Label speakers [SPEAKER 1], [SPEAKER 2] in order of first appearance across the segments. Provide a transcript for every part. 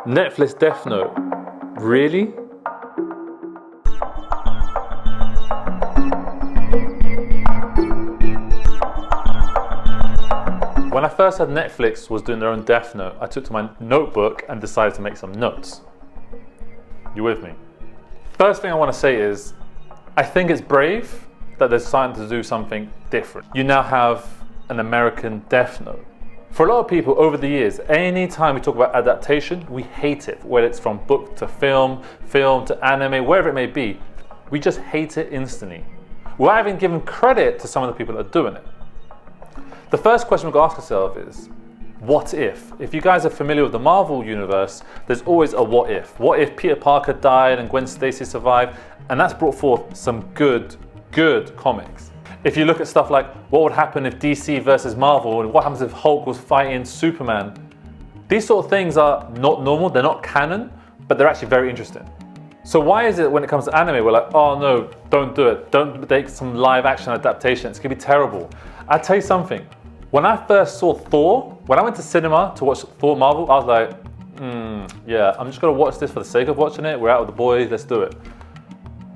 [SPEAKER 1] Netflix Death Note. Really? When I first heard Netflix was doing their own Death Note, I took to my notebook and decided to make some notes. You with me? First thing I want to say is, I think it's brave that they're starting to do something different. You now have an American Death Note. For a lot of people over the years, anytime we talk about adaptation, we hate it. Whether it's from book to film, film to anime, wherever it may be, we just hate it instantly. Without even giving credit to some of the people that are doing it. The first question we've got to ask ourselves is, what if? If you guys are familiar with the Marvel universe, there's always a what if. What if Peter Parker died and Gwen Stacy survived? And that's brought forth some good comics. If you look at stuff like what would happen if DC versus Marvel, and what happens if Hulk was fighting Superman, these sort of things are not normal, they're not canon, but they're actually very interesting. So why is it when it comes to anime, we're like, oh no, don't do it, don't make some live action adaptation, it's gonna be terrible. I'll tell you something, when I first saw Thor, when I went to cinema to watch Thor Marvel, I was like, yeah, I'm just gonna watch this for the sake of watching it, we're out with the boys, let's do it.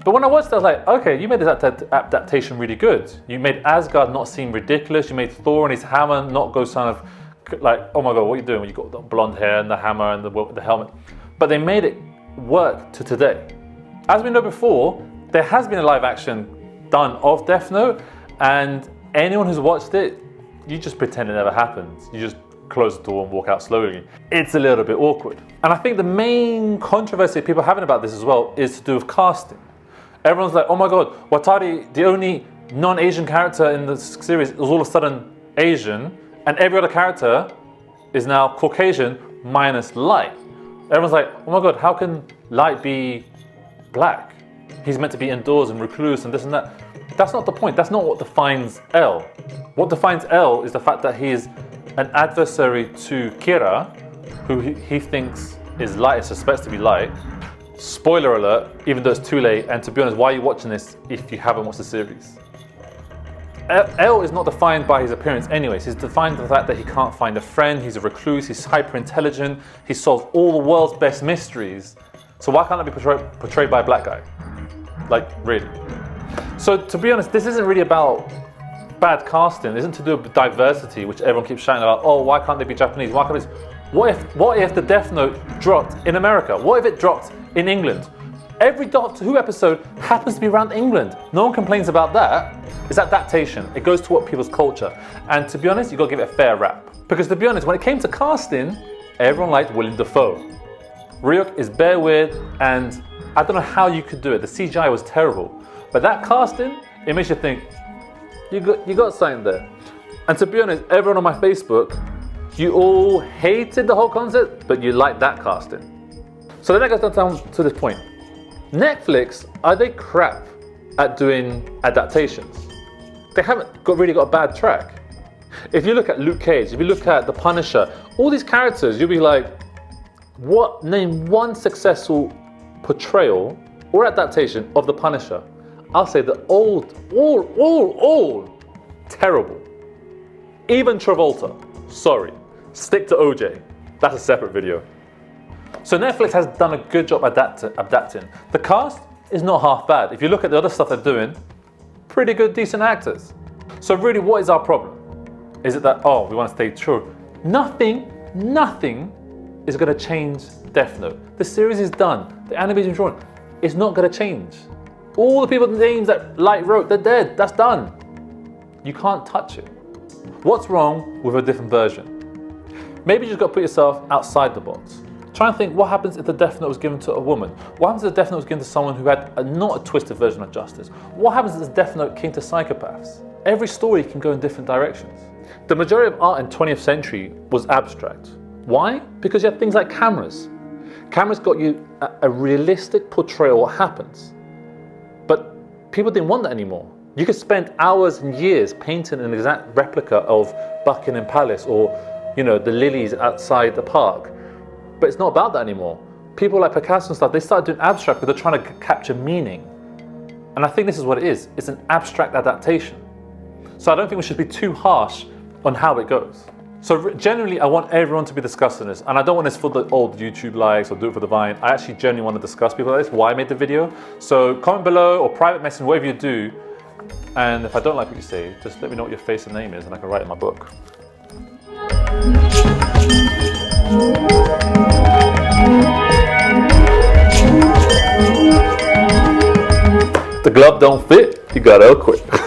[SPEAKER 1] But when I watched it, I was like, okay, you made this adaptation really good. You made Asgard not seem ridiculous. You made Thor and his hammer not go kind of like, oh my God, what are you doing when you got the blonde hair and the hammer and the helmet? But they made it work to today. As we know before, there has been a live action done of Death Note, and anyone who's watched it, you just pretend it never happened. You just close the door and walk out slowly. It's a little bit awkward. And I think the main controversy people are having about this as well is to do with casting. Everyone's like, oh my God, Watari, the only non-Asian character in the series, is all of a sudden Asian, and every other character is now Caucasian minus Light. Everyone's like, oh my God, how can Light be black? He's meant to be indoors and recluse and this and that. That's not the point. That's not what defines L. What defines L is the fact that he is an adversary to Kira, who he thinks is Light, is suspects to be Light. Spoiler alert, even though it's too late, and to be honest, why are you watching this if you haven't watched the series? L is not defined by his appearance anyways, he's defined by the fact that he can't find a friend, he's a recluse, he's hyper intelligent, he solves all the world's best mysteries. So why can't that be portrayed by a black guy? Like, really? So to be honest, this isn't really about bad casting, it isn't to do with diversity, which everyone keeps shouting about, oh, why can't they be Japanese, why can't they? What if the Death Note dropped in America? What if it dropped in England? Every Doctor Who episode happens to be around England. No one complains about that. It's adaptation. It goes to what people's culture. And to be honest, you've got to give it a fair rap. Because to be honest, when it came to casting, everyone liked Willem Dafoe. Ryuk is bare weird, and I don't know how you could do it. The CGI was terrible. But that casting, it makes you think, you got something there. And to be honest, everyone on my Facebook, you all hated the whole concept, but you liked that casting. So then that goes down to this point. Netflix, are they crap at doing adaptations? They haven't really got a bad track. If you look at Luke Cage, if you look at The Punisher, all these characters, you'll be like, name one successful portrayal or adaptation of The Punisher. I'll say the all terrible. Even Travolta, sorry. Stick to OJ. That's a separate video. So Netflix has done a good job adapting. The cast is not half bad. If you look at the other stuff they're doing, pretty good, decent actors. So really, what is our problem? Is it that, oh, we want to stay true? Nothing is going to change Death Note. The series is done. The animation is drawn. It's not going to change. All the people's names that Light wrote, they're dead. That's done. You can't touch it. What's wrong with a different version? Maybe you just got to put yourself outside the box. Try and think, what happens if the Death Note was given to a woman? What happens if the Death Note was given to someone who had not a twisted version of justice? What happens if the Death Note came to psychopaths? Every story can go in different directions. The majority of art in 20th century was abstract. Why? Because you had things like cameras. Cameras got you a realistic portrayal of what happens. But people didn't want that anymore. You could spend hours and years painting an exact replica of Buckingham Palace or, the lilies outside the park. But it's not about that anymore. People like Picasso and stuff, they started doing abstract because they're trying to capture meaning. And I think this is what it is. It's an abstract adaptation. So I don't think we should be too harsh on how it goes. So generally, I want everyone to be discussing this, and I don't want this for the old YouTube likes or do it for the Vine. I actually genuinely want to discuss people like this, why I made the video. So comment below or private message, whatever you do. And if I don't like what you say, just let me know what your face and name is, and I can write it in my book. The glove don't fit, you gotta quit.